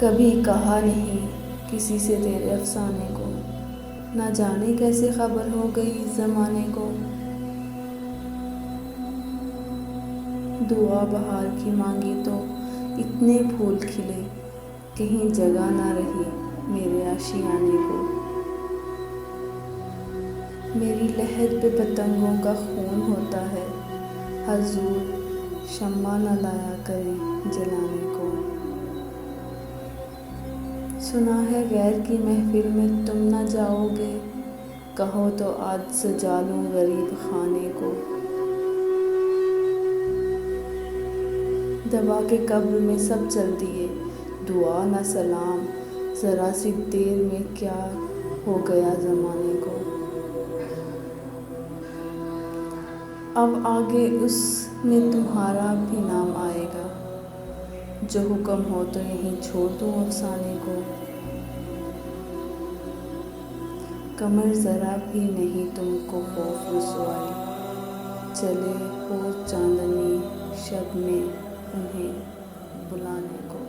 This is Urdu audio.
کبھی کہا نہیں کسی سے تیرے افسانے کو، نہ جانے کیسے خبر ہو گئی زمانے کو۔ دعا بہار کی مانگی تو اتنے پھول کھلے، کہیں جگہ نہ رہی میرے آشیانے کو۔ میری لحد پہ پتنگوں کا خون ہوتا ہے، حضور شمع نہ لایا کریں جلانے کو۔ سنا ہے غیر کی محفل میں تم نہ جاؤ گے، کہو تو آج سجا لوں غریب خانے کو۔ دبا کے قبر میں سب چل دیے، دعا نہ سلام، ذرا سی دیر میں کیا ہو گیا زمانے کو۔ اب آگے اس میں تمہارا بھی نام آئے گا، جو حکم ہو تو یہیں چھوڑ دوں افسانے کو۔ قمر ذرا بھی نہیں تم کو خوف رسوائی، چلے ہو چاندنی شب میں انہیں بلانے کو۔